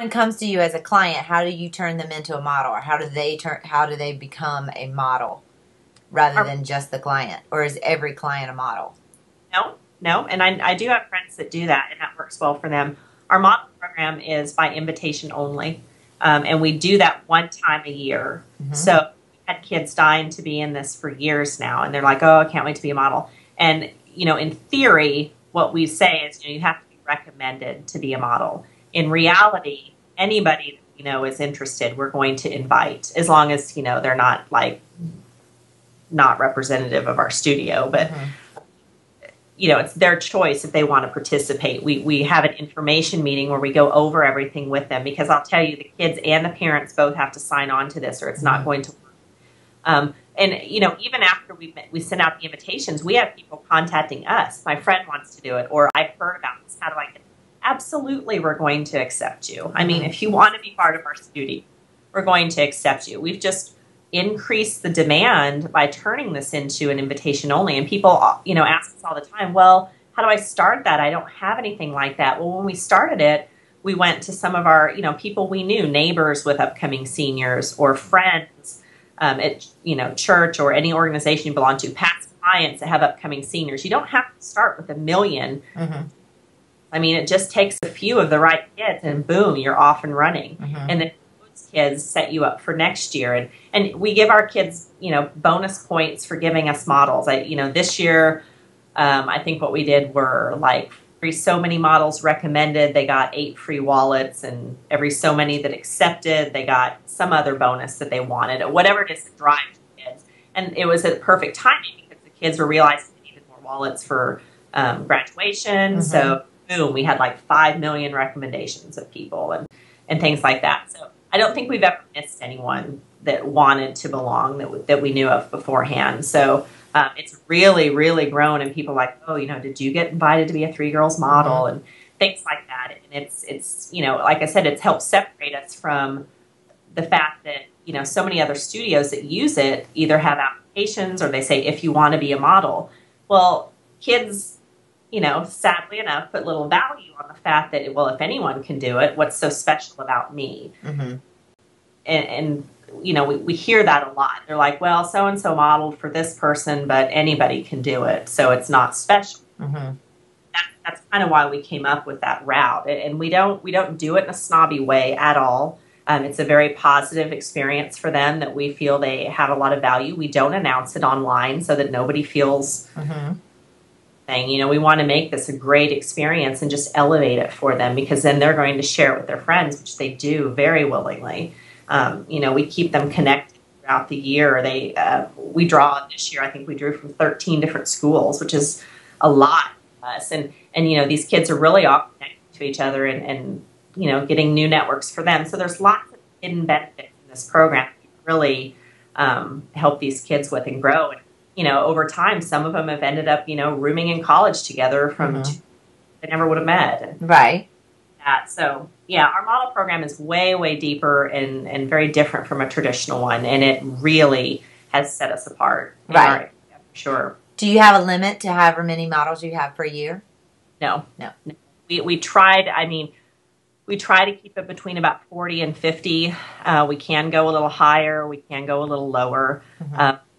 someone comes to you as a client, how do you turn them into a model, or how do they become a model rather than just the client, or is every client a model? No, no, and I do have friends that do that, and that works well for them. Our model program is by invitation only, and we do that one time a year. So we've had kids dying to be in this for years now, and they're like, oh, I can't wait to be a model. And, in theory, what we say is, you have to be recommended to be a model. In reality, anybody that is interested, we're going to invite, as long as, they're not not representative of our studio, but it's their choice if they want to participate. We have an information meeting where we go over everything with them, because I'll tell you, the kids and the parents both have to sign on to this, or it's not going to work. And even after we send out the invitations, we have people contacting us. My friend wants to do it, or I've heard about this. How do I get it? Absolutely, we're going to accept you. I mean, if you want to be part of our studio, we're going to accept you. We've just increased the demand by turning this into an invitation only. And people, ask us all the time, well, how do I start that? I don't have anything like that. Well, when we started it, we went to some of our, people we knew, neighbors with upcoming seniors, or friends at, church or any organization you belong to, past clients that have upcoming seniors. You don't have to start with 1 million. I mean, it just takes a few of the right kids, and boom, you're off and running. And then those kids set you up for next year. And we give our kids, bonus points for giving us models. This year, I think what we did were like so many models recommended. They got 8 free wallets, and every so many that accepted, they got some other bonus that they wanted, or whatever it is that drives the kids. And it was at perfect timing, because the kids were realizing they needed more wallets for graduation. So boom, we had like 5 million recommendations of people and things like that. So I don't think we've ever missed anyone that wanted to belong that we knew of beforehand. So it's really, really grown, and people are like, oh, did you get invited to be a 3 girls model, and things like that. And it's like I said, it's helped separate us from the fact that, so many other studios that use it either have applications, or they say, if you want to be a model. Well, kids, sadly enough, put little value on the fact that, well, if anyone can do it, what's so special about me? And we hear that a lot. They're like, well, so-and-so modeled for this person, but anybody can do it, so it's not special. That's kind of why we came up with that route. And we don't do it in a snobby way at all. It's a very positive experience for them that we feel they have a lot of value. We don't announce it online so that nobody feels... We want to make this a great experience and just elevate it for them, because then they're going to share it with their friends, which they do very willingly. We keep them connected throughout the year. We draw this year. I think we drew from 13 different schools, which is a lot for us. And these kids are really all connected to each other, and getting new networks for them. So there's lots of hidden benefits in this program that really help these kids with and grow. And, over time, some of them have ended up, rooming in college together from they never would have met. Right. So, yeah, our model program is way, way deeper and very different from a traditional one. And it really has set us apart. Right. Yeah, for sure. Do you have a limit to however many models you have per year? No. We tried, we try to keep it between about 40 and 50. We can go a little higher. We can go a little lower.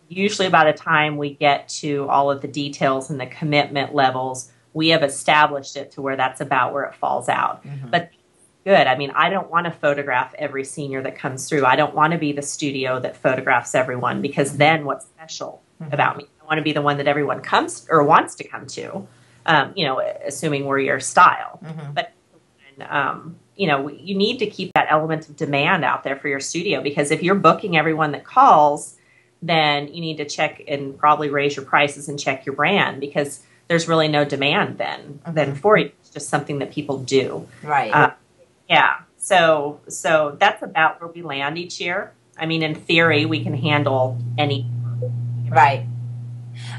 Usually by the time we get to all of the details and the commitment levels, we have established it to where that's about where it falls out. But good. I don't want to photograph every senior that comes through. I don't want to be the studio that photographs everyone, because then what's special about me? I want to be the one that everyone comes or wants to come to, assuming we're your style. But, you need to keep that element of demand out there for your studio, because if you're booking everyone that calls, then you need to check and probably raise your prices and check your brand, because there's really no demand then for you. It's just something that people do. Right. Yeah. So that's about where we land each year. In theory, we can handle any. Right.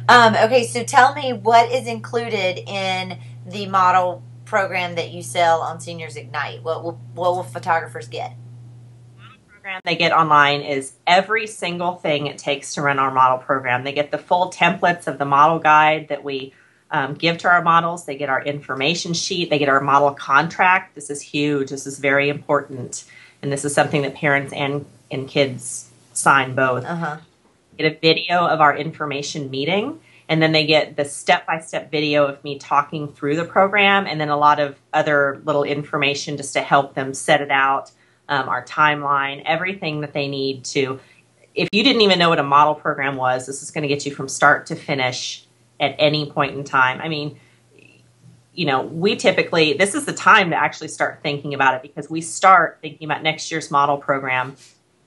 Okay. So tell me, what is included in the model program that you sell on Seniors Ignite? What will photographers get? They get online is every single thing it takes to run our model program. They get the full templates of the model guide that we give to our models. They get our information sheet. They get our model contract. This is huge. This is very important. And this is something that parents and kids sign both. Get a video of our information meeting. And then they get the step-by-step video of me talking through the program, and then a lot of other little information just to help them set it out, our timeline, everything that they need to. If you didn't even know what a model program was, this is going to get you from start to finish at any point in time. I mean, you know, we typically, this is the time to actually start thinking about it, because we start thinking about next year's model program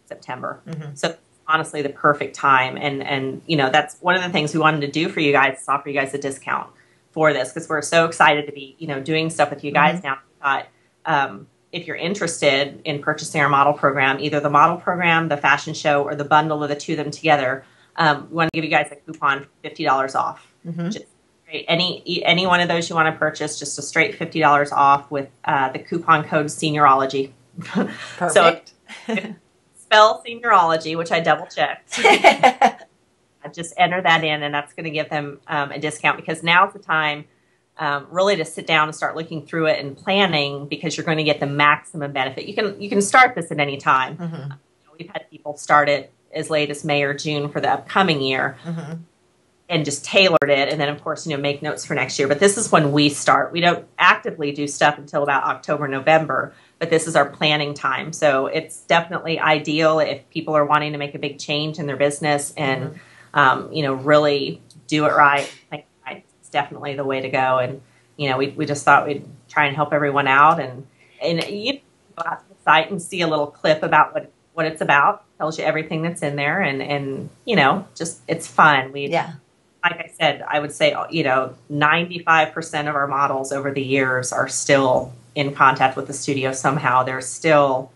September. So honestly, the perfect time. And you know, that's one of the things we wanted to do for you guys, is offer you guys a discount for this, because we're so excited to be, you know, doing stuff with you guys now. We thought, if you're interested in purchasing our model program, either the model program, the fashion show, or the bundle of the two of them together, we want to give you guys a coupon for $50 off. Just straight, any one of those you want to purchase, just a straight $50 off with the coupon code Seniorology. Perfect. So, spell Seniorology, which I double checked. Just enter that in, and that's going to give them a discount, because now's the time really to sit down and start looking through it and planning, because you're going to get the maximum benefit. You can start this at any time. We've had people start it as late as May or June for the upcoming year, and just tailored it, and then of course, you know, make notes for next year. But this is when we start. We don't actively do stuff until about October, November. But this is our planning time. So it's definitely ideal if people are wanting to make a big change in their business and, you know, really do it right. It's definitely the way to go. And, you know, we just thought we'd try and help everyone out. And you go out to the site and see a little clip about what it's about. It tells you everything that's in there. And you know, just it's fun. Like I said, I would say, you know, 95% of our models over the years are still in contact with the studio somehow. They're still,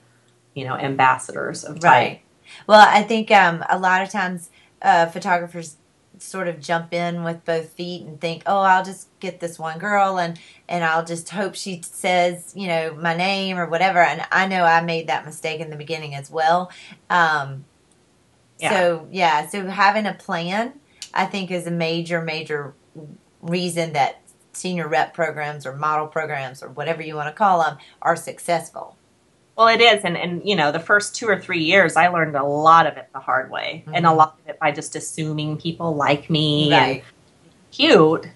you know, ambassadors of type. Right. Well, I think a lot of times photographers sort of jump in with both feet and think, oh, I'll just get this one girl and I'll just hope she says, you know, my name or whatever. And I know I made that mistake in the beginning as well. So having a plan, I think, is a major reason that senior rep programs or model programs or whatever you want to call them are successful. Well, it is. And you know, the first 2 or 3 years, I learned a lot of it the hard way, and a lot of it by just assuming people like me and cute.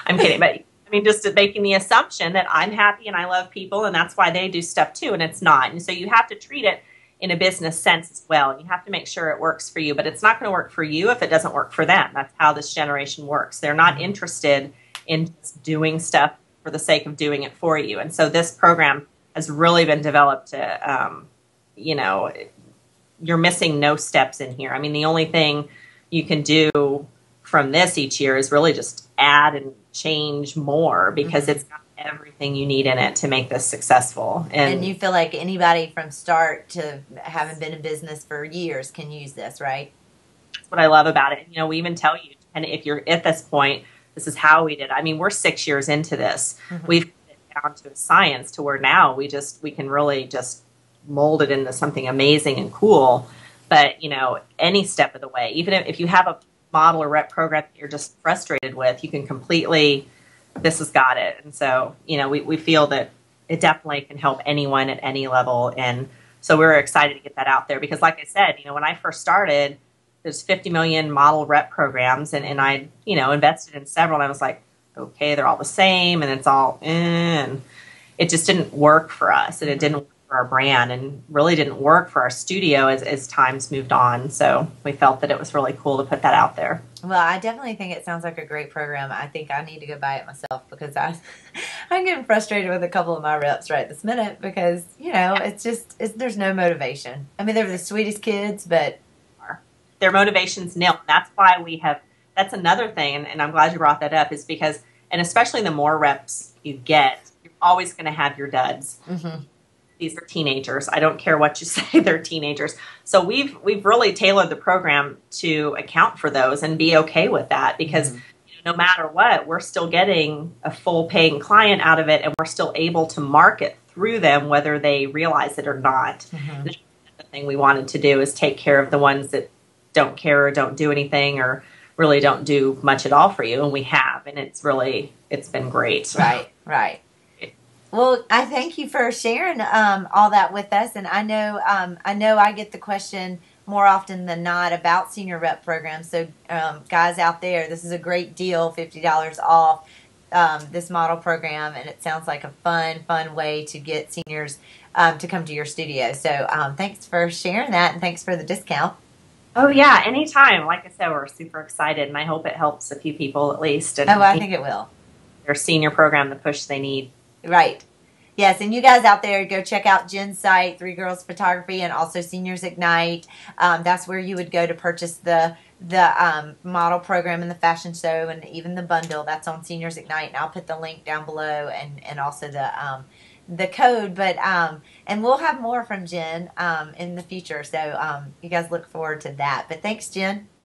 I'm kidding. But I mean, just making the assumption that I'm happy and I love people, and that's why they do stuff too. And it's not. And so you have to treat it in a business sense as well. And you have to make sure it works for you, but it's not going to work for you if it doesn't work for them. That's how this generation works. They're not interested in just doing stuff for the sake of doing it for you. And so this program has really been developed to, you know, you're missing no steps in here. I mean, the only thing you can do from this each year is really just add and change more, because it's got everything you need in it to make this successful. And you feel like anybody from start to having been in business for years can use this, right? That's what I love about it. You know, we even tell you, and if you're at this point, this is how we did. I mean, we're 6 years into this. We've put it down to a science to where now we can really just mold it into something amazing and cool. But, you know, any step of the way, even if you have a model or rep program that you're just frustrated with, you can completely, this has got it. And so, you know, we feel that it definitely can help anyone at any level. And so we're excited to get that out there, because like I said, you know, when I first started, there's 50 million model rep programs, and I, you know, invested in several, and I was like, okay, they're all the same, and it's all, and it just didn't work for us, and it didn't work for our brand, and really didn't work for our studio as times moved on. So we felt that it was really cool to put that out there. Well, I definitely think it sounds like a great program. I think I need to go buy it myself, because I'm getting frustrated with a couple of my reps right this minute, because, you know, there's no motivation. I mean, they're the sweetest kids, but their motivation's nil. That's why that's another thing, and I'm glad you brought that up, is because, and especially the more reps you get, you're always going to have your duds. These are teenagers. I don't care what you say, they're teenagers. So we've really tailored the program to account for those and be okay with that, because you know, no matter what, we're still getting a full paying client out of it, and we're still able to market through them whether they realize it or not. The thing we wanted to do is take care of the ones that don't care or don't do anything, or really don't do much at all for you, and we have, and it's been great. Right, right. Well, I thank you for sharing all that with us, and I know I get the question more often than not about senior rep programs. So, guys out there, this is a great deal, $50 off this model program, and it sounds like a fun way to get seniors to come to your studio. So, thanks for sharing that, and thanks for the discount. Oh yeah, anytime. Like I said, we're super excited, and I hope it helps a few people at least, and Oh, I think it will. their senior program the push they need. Right. Yes, and you guys out there, go check out Jen's site, Three Girls Photography, and also Seniors Ignite. That's where you would go to purchase the model program and the fashion show, and even the bundle. That's on Seniors Ignite, and I'll put the link down below, and also the code. But and we'll have more from Jen in the future, so you guys look forward to that. But thanks, Jen.